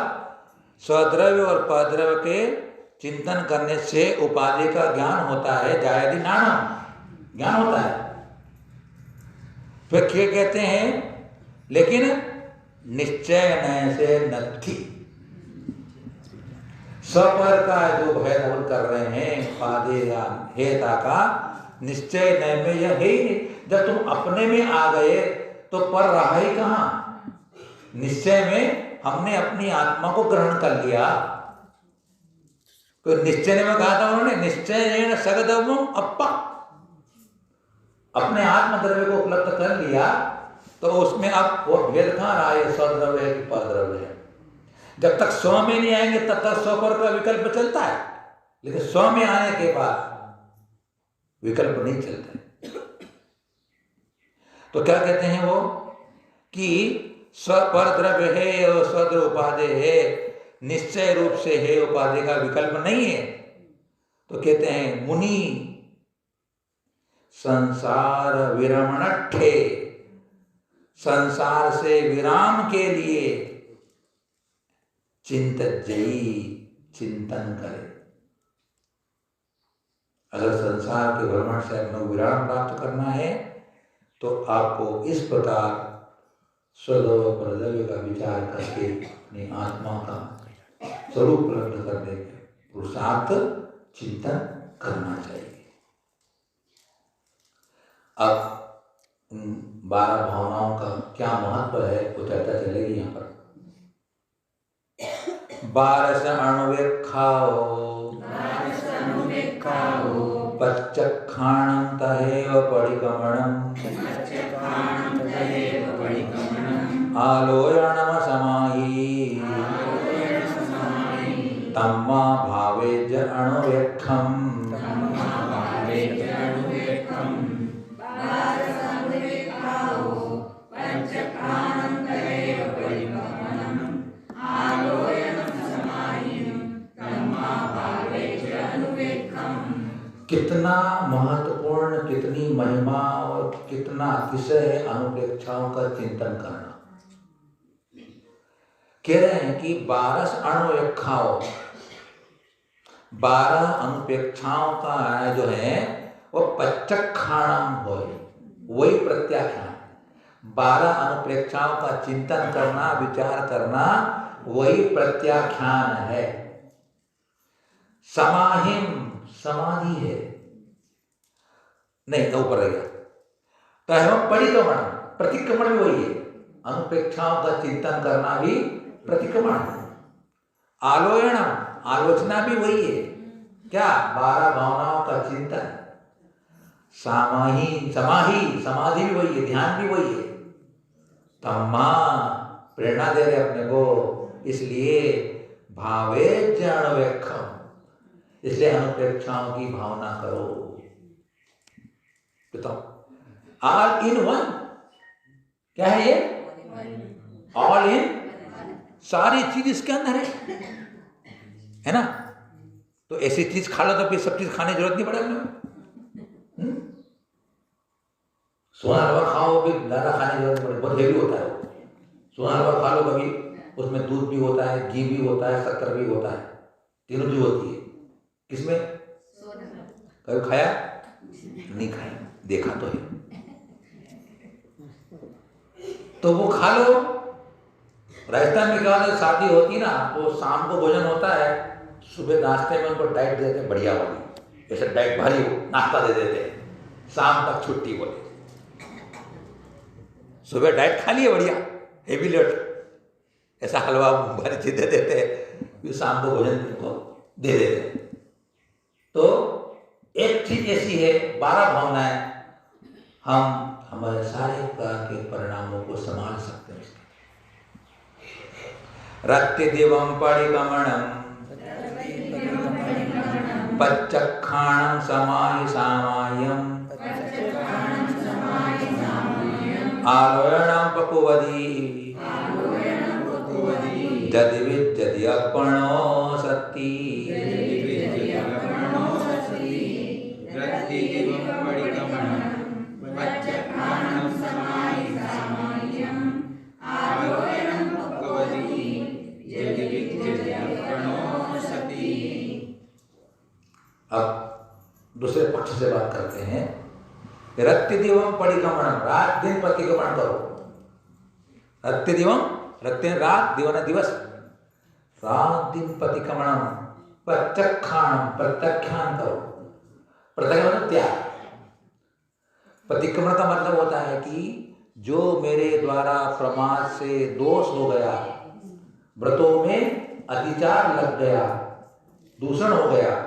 स्वद्रव्य और परद्रव्य के चिंतन करने से उपादेय का ज्ञान होता है, जायदी नाणम ज्ञान होता है। फिर क्या कहते हैं, लेकिन निश्चय नय से नत्थि, सपर का जो भय कर रहे हैं पादे या हेता का, निश्चय नय में यह है ही नहीं। जब तुम अपने में आ गए तो पर रहा ही कहां। निश्चय में हमने अपनी आत्मा को ग्रहण कर लिया। तो निश्चय में कहा था उन्होंने, निश्चय सगदवम अप्पा, अपने आत्म द्रव्य को उपलब्ध कर लिया तो उसमें अब वो भेद कहां रहा है, स्वद्रव्य है कि परद्रव्य है। जब तक स्व में नहीं आएंगे तब तक स्वपर का विकल्प चलता है, लेकिन स्व में आने के बाद विकल्प नहीं चलता है। तो क्या कहते हैं वो कि स्वपर द्रव्य है और स्वद्रव्य उपादेय है, निश्चय रूप से है, उपादेय का विकल्प नहीं है। तो कहते हैं मुनि संसार विरमणठे, संसार से विराम के लिए चिंतज्जयी, चिंतन करे। अगर संसार के भ्रमण से अपना विराम प्राप्त करना है तो आपको इस प्रकार स्वद्रव्य परद्रव्य का विचार करके अपनी आत्मा का स्वरूप उपलब्ध करने के पुरुषार्थ चिंतन करना चाहिए। अब 12 भावनाओं का क्या महत्व है वो चर्चा चलेगी यहाँ पर। 12 अणुवेक्षाओ पच्चक्षाणं तहेव परिगमनम् आलोयनम समाहि तम्मा भावेज अणुवेक्षम्। कितना महत्वपूर्ण, कितनी महिमा और कितना अतिशय है अनुपेक्षाओं का चिंतन करना। कह रहे हैं कि 12 अणुपेक्षाओं, 12 अनुपेक्षाओं का जो है वो पच्चक्षाणम हो, वही प्रत्याख्यान। 12 अनुप्रेक्षाओं का चिंतन करना, विचार करना, वही प्रत्याख्यान है। समाहिम समाधि है, नहीं ऊपर रहेगा। तो हम परिक्रमण, प्रतिक्रमण भी वही है। अनुपेक्षाओं का चिंतन करना भी प्रतिक्रमण है। आलोयन, आलोचना भी वही है। क्या? 12 भावनाओं का चिंतन। समाही, समाधि भी वही है, ध्यान भी वही है। तम्मा, प्रेरणा दे रहे अपने को, इसलिए भावे अणुवेक्षम, इसलिए अनुप्रेक्षाओं की भावना करो। बताओ, ऑल इन वन क्या है ये? ऑल इन, सारी चीज इसके अंदर है ना। तो ऐसी चीज खा लो तो फिर सब चीज खाने की जरूरत नहीं पड़े अपने। सोना रवा खाओ भी ज्यादा खाने की जरूरत नहीं पड़े, बहुत हेवी होता है वो। सोना रवा खा लो कभी, उसमें दूध भी होता है, घी भी होता है, शक्कर भी होता है, तीनों चीज होती है। किसमें? कभी खाया? नहीं खाया, देखा तो है। तो वो खा लो। राजस्थान में क्या होता है, शादी होती है ना, तो शाम को भोजन होता है, सुबह नाश्ते में उनको डाइट देते हैं बढ़िया वाली, ऐसे डाइट भारी हो नाश्ता दे देते हैं, शाम तक छुट्टी बोले। सुबह डाइट खा लिए बढ़िया हेवी लोट, ऐसा हलवा भारी चीज दे देते हैं, फिर शाम को भोजन उनको दे देते हैं। तो एक चीज ऐसी है, 12 भावनाएं, हम हमारे सारे प्रकार के परिणामों को संभाल सकते हैं। रत्य देवम परिगमनम पच्चक्षाणं समाहि सामायम आलोयणं पकुवदी यदि विद्यति अपणो सति। अब दूसरे पक्ष से बात करते हैं। रत्य दिवम परिगमनम, रात दिन प्रतिगमन करो। रत्य दिवम, रत्य रात, दिवन दिवस, रात दिन प्रतिगमनम प्रत्यक्षाणम, प्रत्याख्यान करो। प्रत्याख्यान त्याग। प्रतिक्रमण का मतलब होता है कि जो मेरे द्वारा प्रमाद से दोष हो गया, व्रतों में अतिचार लग गया, दूषण हो गया,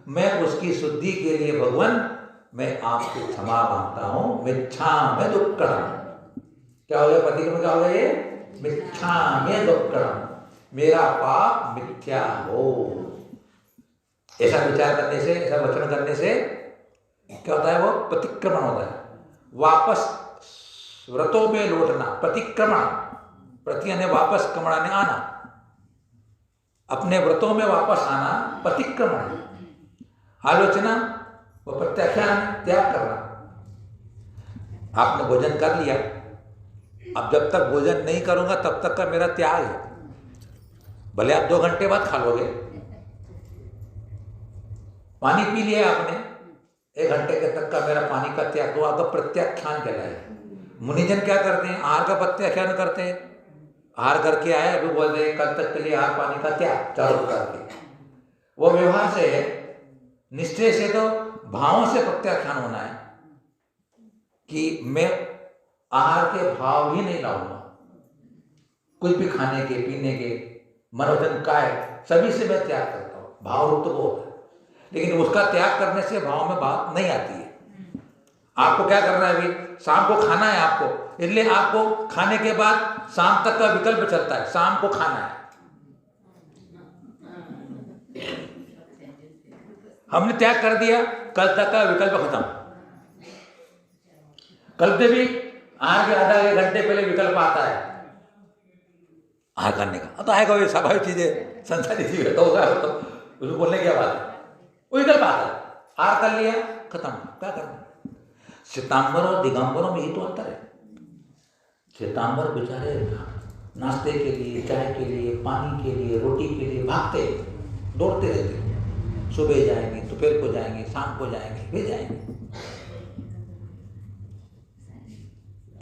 मैं उसकी शुद्धि के लिए भगवान मैं आपसे क्षमा मांगता हूं। मिच्छामि दुक्कडम। क्या हो गया? प्रतिक्रमण क्या हो गया? ये मिच्छामि दुक्कडम, मेरा पाप मिथ्या हो। ऐसा विचार करने से, ऐसा वचन करने से क्या होता है? वो प्रतिक्रमण होता है, वापस व्रतों में लौटना। प्रतिक्रमण, प्रति यानी वापस, क्रमण ने आना, अपने व्रतों में वापस आना प्रतिक्रमण। आलोचना व प्रत्याख्यान, त्याग करना। आपने भोजन कर लिया, अब जब तक भोजन नहीं करूंगा तब तक का मेरा त्याग है। भले आप 2 घंटे बाद खा लोगे। पानी पी लिया आपने, 1 घंटे के तक का मेरा पानी का त्याग, तो आपका प्रत्याख्यान कहलाएगा। मुनिजन क्या करते हैं? आहार का प्रत्याख्यान करते हैं। आहार करके आए, अभी बोल रहे कल तक के लिए आहार पानी का त्याग, 4 प्रकार के। वो व्यवहार से है, निश्चय से तो भावों से प्रत्याख्यान होना है कि मैं आहार के भाव ही नहीं लाऊंगा। कुछ भी खाने के, पीने के, मनोरंजन काय, सभी से मैं त्याग करता हूँ। भाव रूप तो वो होता है, लेकिन उसका त्याग करने से भाव में बात नहीं आती है। आपको क्या करना है? अभी शाम को खाना है आपको, इसलिए आपको खाने के बाद शाम तक का विकल्प चलता है, शाम को खाना है। हमने त्याग कर दिया, कल तक का विकल्प खत्म। कल पे भी आहार के आधा 1 घंटे पहले विकल्प आता है आहार करने का। तो आएगा, स्वाभाविक चीज है, संसारी चीज है, तो होगा, तो उसको बोलने की बात है। वो विकल्प आता है, आहार कर लिया, खत्म। क्या करना? श्वेतांबर और दिगंबरों में ही तो अंतर है। श्वेतांबर बेचारे नाश्ते के लिए, चाय के लिए, पानी के लिए, रोटी के लिए भागते, दौड़ते रहते। सुबह जाएंगे, दोपहर को जाएंगे, शाम को जाएंगे, फिर जाएंगे।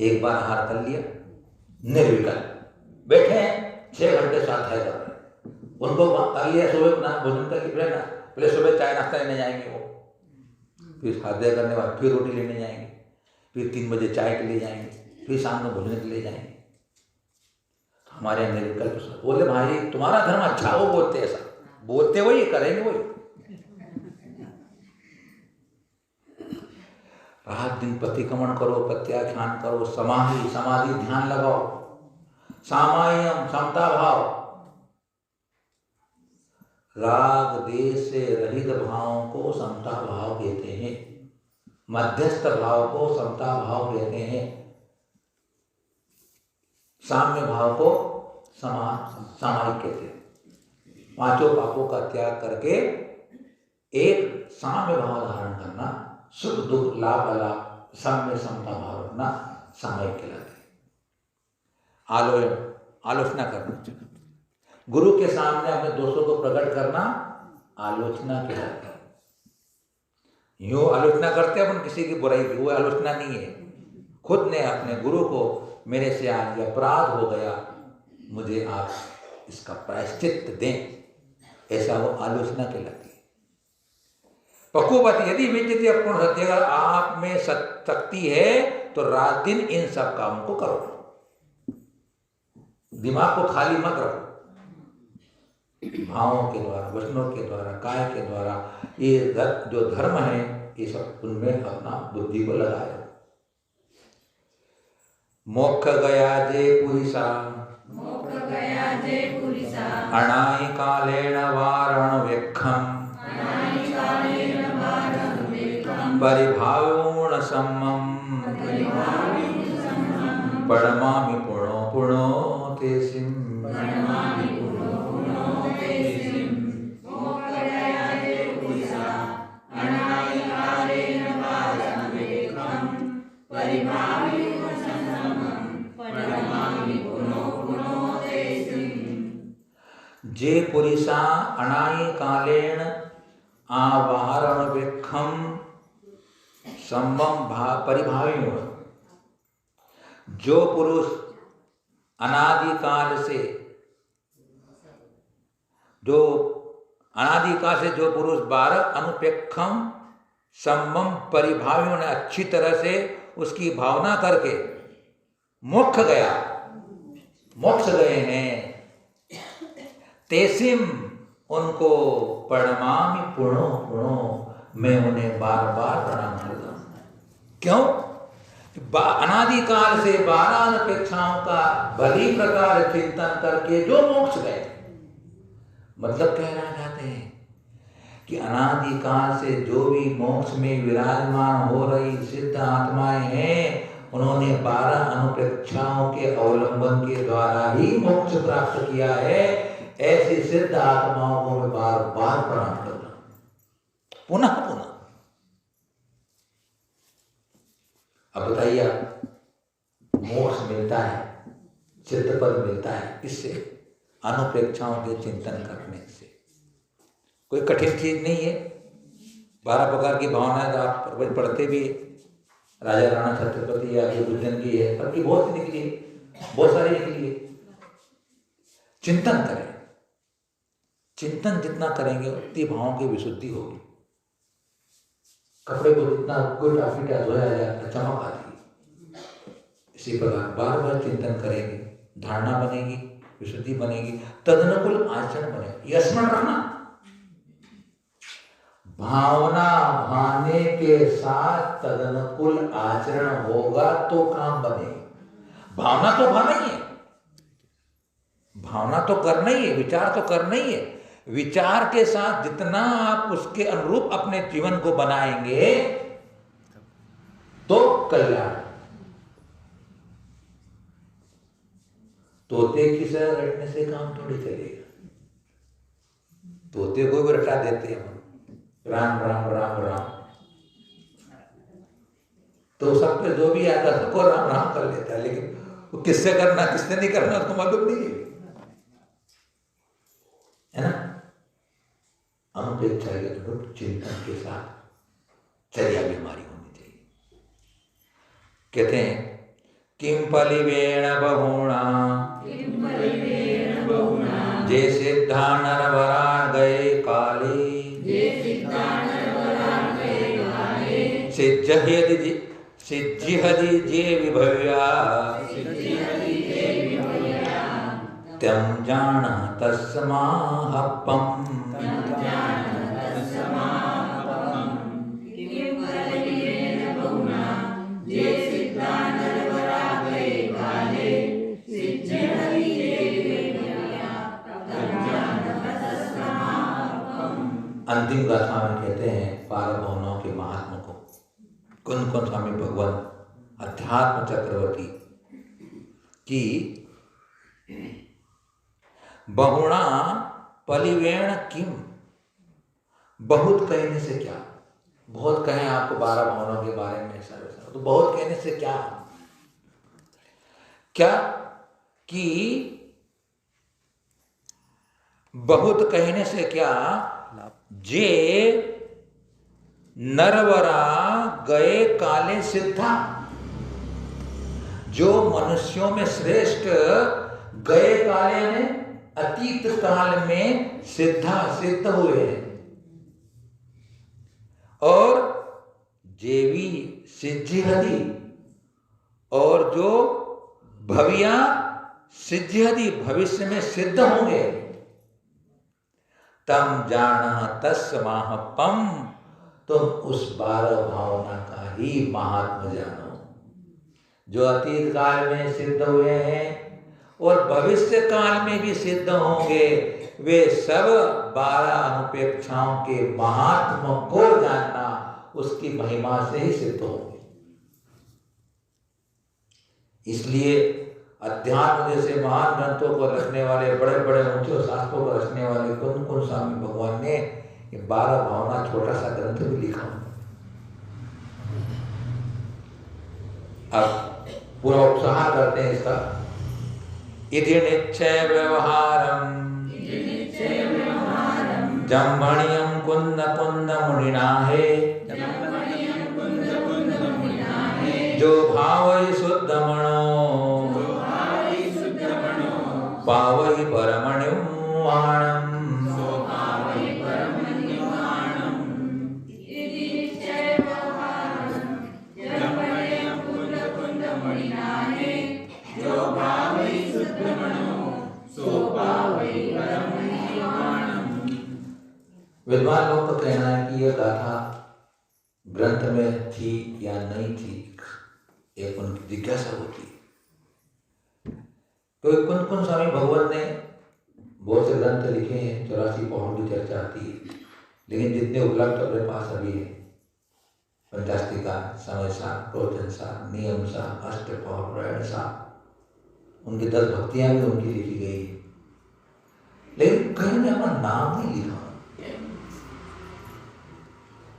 एक बार आहार कर लिया, निर्विकल्प बैठे हैं, 6 घंटे साथ है कर रहे हैं। उनको कर लिया, सुबह भोजन कर लिया, पहले सुबह चाय नाश्ता लेने जाएंगे वो, फिर स्वाध्याय करने के बाद फिर रोटी लेने जाएंगे, फिर 3 बजे चाय के लिए जाएंगे, फिर शाम में भोजन के लिए जाएंगे। हमारे यहाँ निर्विकल्प बोले भाई तुम्हारा धर्म अच्छा, वो बोलते ऐसा, बोलते वही, करेंगे वही। रात दिन प्रतिक्रमण करो, प्रत्याख्यान करो, समाधि ध्यान लगाओ, सामायम समता भाव, राग देश से रहित भावों को समता भाव कहते हैं, मध्यस्थ भाव को समता भाव कहते हैं। साम्य भाव को सामायिक कहते हैं। पांचों पापों का त्याग करके एक साम्य भाव धारण करना, सुख दुख लाभ अलाभ सब में समता भाव रखना सामायिक कहलाते हैं। आलोचना करना, गुरु के सामने अपने दोषों को प्रकट करना आलोचना कहलाती है। यूं आलोचना करते हैं अपन किसी की बुराई की, वो आलोचना नहीं है। खुद ने अपने गुरु को मेरे से आज अपराध हो गया, मुझे आप इसका प्रायश्चित दें, ऐसा वो आलोचना कहलाती है। पक्वपति यदि विद्यते अपूर्ण सत्य, अगर आप में शक्ति है तो रात दिन इन सब कामों को करो, दिमाग को खाली मत रखो। भावों के द्वारा, वचनों के द्वारा, काय के द्वारा ये जो धर्म है ये सब उनमें अपना बुद्धि को लगाए। मोक्ष गया जे पुरिसा, अनाय कालेन वारण वेक्षम, परिभावूण सम्मम, परमा पुणो पुणो तेसिम। जे पुरिसा अनाय कालेन आवारण वेक्षम सम्मम परिभावी, जो पुरुष अनादिकाल से जो पुरुष 12 अनुपेक्षम सम्मम परिभावियों ने अच्छी तरह से उसकी भावना करके मोक्ष गए हैं, तेसिम उनको प्रणमामि पुणो पुणो, मैं उन्हें बार बार प्रणाम करता हूं। क्यों? अनादिकाल से 12 अपेक्षाओं का भली प्रकार चिंतन करके जो मोक्ष गए, मतलब कहना चाहते हैं कि अनादिकाल से जो भी मोक्ष में विराजमान हो रही सिद्ध आत्माएं हैं, उन्होंने 12 अनुपेक्षाओं के अवलंबन के द्वारा ही मोक्ष प्राप्त किया है। ऐसी सिद्ध आत्माओं को मैं बार बार प्रणाम करता हूं, पुनः पुनः। अब बताइए, मोक्ष मिलता है, सिद्ध पद मिलता है, किससे? अनुप्रेक्षाओं के चिंतन करने से। कोई कठिन चीज नहीं है। 12 प्रकार की भावनाएं तो आप पढ़ते भी है, राजा राणा छत्रपति या बुद्धन की है, सबकी बहुत सी निकली है, बहुत सारी निकली है। चिंतन करें, चिंतन जितना करेंगे उतनी भावों की विशुद्धि होगी। कपड़े को जितना गोटा फीटा धोया जाए चमक आती है, इसी प्रकार बार बार चिंतन करेंगे, धारणा बनेगी, विशुद्धि बनेगी, तदनुकूल आचरण बनेगा। यह स्मरण रखना, भावना भाने के साथ तदनुकूल आचरण होगा तो काम बनेगा। भावना तो भाना ही है, भावना तो करना ही है, विचार तो करना ही है। विचार के साथ जितना आप उसके अनुरूप अपने जीवन को बनाएंगे तो कल्याण। तोते की तरह रटने से काम थोड़ी चलेगा। तोते को भी रटा देते हैं राम राम राम राम, तो सब पे जो भी आता है सबको राम राम कर लेता है, लेकिन वो किससे करना किससे नहीं करना उसको मालूम नहीं है ना। अनुपेक्षा के अनुरूप चिंतन के साथ चर्या बीमारी होनी चाहिए। कहते हैं किम पलिवेण बहुणा, जे सिद्धा नरवरा गए काले, सिद्धिहदि जे विभव्या, त्यं जान तस्माहपम। अंतिम गाथा में कहते हैं बारह भवनों के महात्मा को, कुंद स्वामी भगवान अध्यात्म चक्रवर्ती की बहुणा पलिवेण किम, बहुत कहने से क्या, बहुत कहें आपको 12 भावनाओं के बारे में ऐसा वैसा, तो बहुत कहने से क्या, क्या कि बहुत कहने से क्या, जे नरवरा गए काले सिद्धा, जो मनुष्यों में श्रेष्ठ गए काले ने अतीत काल में सिद्ध हुए हैं, और जेवी सिद्धिहदि, और जो भविया सिद्धिहदि भविष्य में सिद्ध होंगे, तम जाना तस्माह पम, तुम उस 12 भावना का ही महात्म जानो। जो अतीत काल में सिद्ध हुए हैं और भविष्य काल में भी सिद्ध होंगे, वे सब 12 अनुपेक्षाओं के महात्म को जानना, उसकी महिमा से ही सिद्ध होंगे। इसलिए अध्यात्म जैसे महान ग्रंथों को रखने वाले, बड़े बड़े ऊंचे शास्त्रों को रखने वाले कुंद स्वामी भगवान ने ये 12 भावना छोटा सा ग्रंथ भी लिखा। अब पूरा उत्साह करते हैं इसका। इति निश्चय व्यवहारम जम्भणियम कुंद कुंद मुनिना है, जो भावई शुद्ध मनो पावई परमनिर्वाणम। विद्वान लोग तो कहना है कि यह गाथा ग्रंथ में थी या नहीं थी, एक उनकी जिज्ञासा होती है। तो कुंद स्वामी भगवान ने बहुत से ग्रंथ लिखे हैं, 84 पौड़ों की चर्चा आती है, लेकिन जितने उपलब्ध अपने पास अभी है, पंचास्तिका, समय सार, प्रवचन सार, नियम सार, अष्टपौड़, रायण सार, उनकी 10 भक्तियां भी उनकी लिखी गई है, लेकिन कहीं ने अपना नाम नहीं लिखा।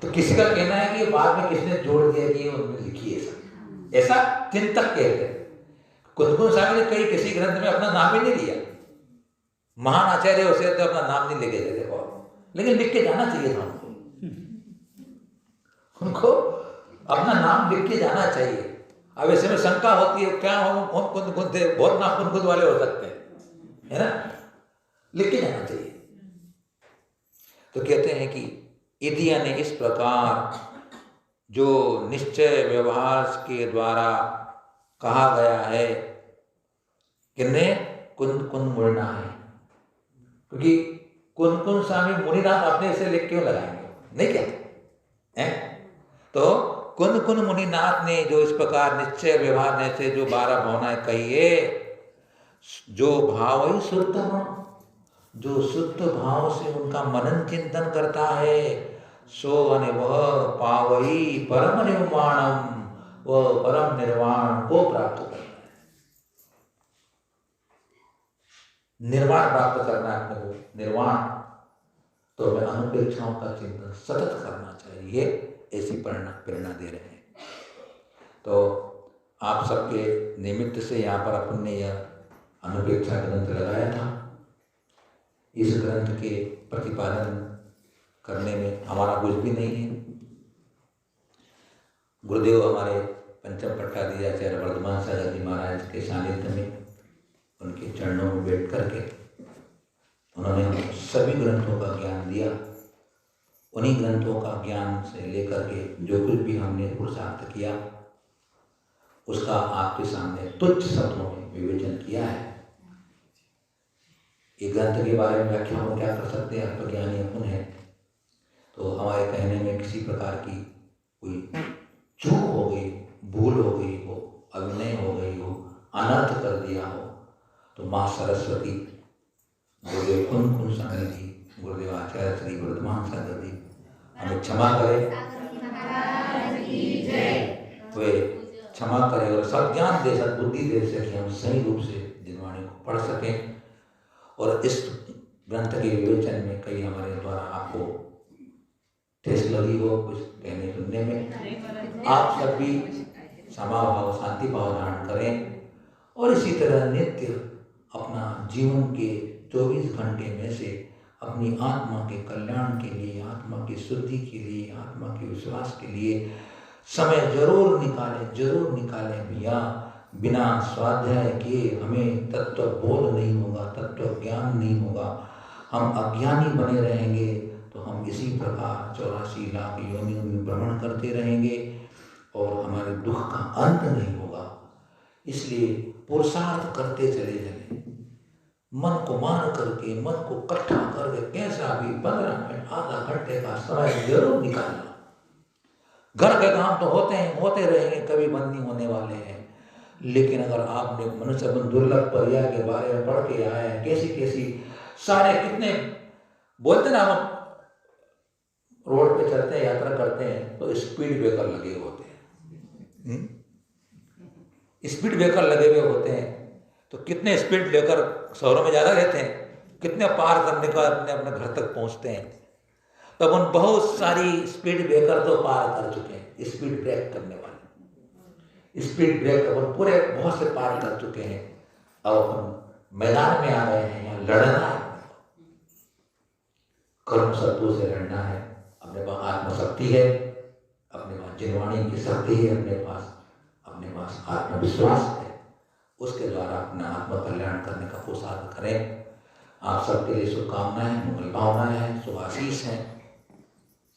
तो किसी का कहना है कि बाद में किसने जोड़ दिया कि उन्होंने लिखी है, ऐसा चिंतक कहते हैं। कुंद स्वामी ने कई किसी ग्रंथ में अपना नाम ही नहीं लिया, महान आचार्य उसे तो अपना नाम नहीं लेके गए, लेकिन लिख के जाना चाहिए था उनको अपना नाम लिख के जाना चाहिए। अब ऐसे में शंका होती है, क्या हो कुंद थे, बहुत नाम कुंद वाले हो सकते हैं, है ना, लिख के जाना चाहिए। तो कहते हैं कि इति ने इस प्रकार जो निश्चय व्यवहार के द्वारा कहा गया है, किन्हें कुंद मुनिना है, क्योंकि कुंद स्वामी मुनिनाथ अपने इसे लिख क्यों लगाएंगे, नहीं क्या है? तो कुंद मुनिनाथ ने जो इस प्रकार निश्चय व्यवहार ने से जो 12 भावनाएं कही है, जो भाव ही शुद्ध हो, जो शुद्ध भाव से उनका मनन चिंतन करता है, सो अने वह पावई परम निर्वाणम, वह परम निर्वाण को प्राप्त करना है। निर्वाण प्राप्त करना है अपने को, निर्वाण, तो हमें अनुपेक्षाओं का चिंतन सतत करना चाहिए, ऐसी प्रेरणा दे रहे हैं। तो आप सबके निमित्त से यहाँ पर अपन ने यह अनुपेक्षा ग्रंथ लगाया था। इस ग्रंथ के प्रतिपादन करने में हमारा कुछ भी नहीं है। गुरुदेव हमारे पंचम पट्टाधीश आचार्य वर्धमान सागर जी महाराज के सानिध्य में उनके चरणों में बैठ करके उन्होंने हमें सभी ग्रंथों का ज्ञान दिया। उन्हीं ग्रंथों का ज्ञान से लेकर के जो कुछ भी हमने पुरुषार्थ किया, उसका आपके सामने तुच्छ शब्दों में विवेचन किया है। ये ग्रंथ के बारे में व्याख्या हम क्या कर सकते हैं, अल्पज्ञानी अपन है, तो हमारे कहने में किसी प्रकार की कोई चूक हो गई, भूल हो गई हो, अभिनय हो गई हो, अनर्थ कर दिया हो, तो माँ सरस्वती, गुरुदेव कुंद सागर जी, गुरुदेव आचार्य श्री वर्धमान सागर जी हमें क्षमा करे, वे क्षमा करे और सज्ञान दे, सद्बुद्धि दे सके, हम सही रूप से जिनवाणी को पढ़ सकें और इस ग्रंथ के विवेचन में कई हमारे द्वारा आपको ठेस लगी हो कुछ कहने सुनने में, आप सब भी क्षमा भाव शांति भाव धारण करें और इसी तरह नित्य अपना जीवन के 24 घंटे में से अपनी आत्मा के कल्याण के लिए, आत्मा की शुद्धि के लिए, आत्मा के विश्वास के लिए समय जरूर निकालें भैया। बिना स्वाध्याय किए हमें तत्व बोध नहीं होगा, तत्व ज्ञान नहीं होगा, हम अज्ञानी बने रहेंगे तो हम इसी प्रकार 84 लाख योनियों में भ्रमण करते रहेंगे और हमारे दुख का अंत नहीं होगा। इसलिए पुरुषार्थ करते चले जाएं, मन को मान करके, मन को इकट्ठा करके कैसा भी 15 मिनट आधा घंटे का समय जरूर निकालना। घर के काम तो होते रहेंगे, कभी बंद नहीं होने वाले हैं, लेकिन अगर आपने मनुष्य दुर्लभ पर्याय के बारे में पढ़ के आए हैं, कैसी सारे कितने बोलते ना, हम रोड पे चलते हैं, यात्रा करते हैं तो स्पीड ब्रेकर लगे होते हैं, स्पीड ब्रेकर लगे हुए होते हैं, तो कितने स्पीड लेकर शहरों में ज़्यादा रहते हैं, कितने पार करने के बाद अपने घर तक पहुंचते हैं। तब उन बहुत सारी स्पीड ब्रेकर तो पार कर चुके हैं, स्पीड ब्रेक करने वाले स्पीड ब्रेक अपन पूरे बहुत से पार कर चुके हैं। अब अपन मैदान में आ गए हैं, यहाँ लड़ना है, कर्म शत्रु से लड़ना है। अपने पास आत्मशक्ति है, अपने पास जिनवाणी की शक्ति है, अपने पास आत्मविश्वास है, उसके द्वारा अपना आत्म कल्याण करने का पुरुषार्थ करें। आप सबके लिए शुभकामनाएं, मंगल भावनाएं हैं, शुभ आशीष हैं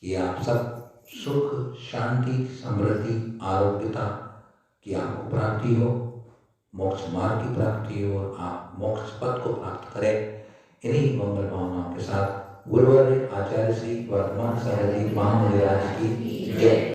कि आप सब सुख, शांति, समृद्धि, आरोग्यता की आपको प्राप्ति हो, मोक्ष मार्ग की प्राप्ति हो और आप मोक्ष पद को प्राप्त करें। इन्हीं मंगल भावनाओं के साथ गुरुवर आचार्य श्री वर्तमान सारथी महामंडल की जय।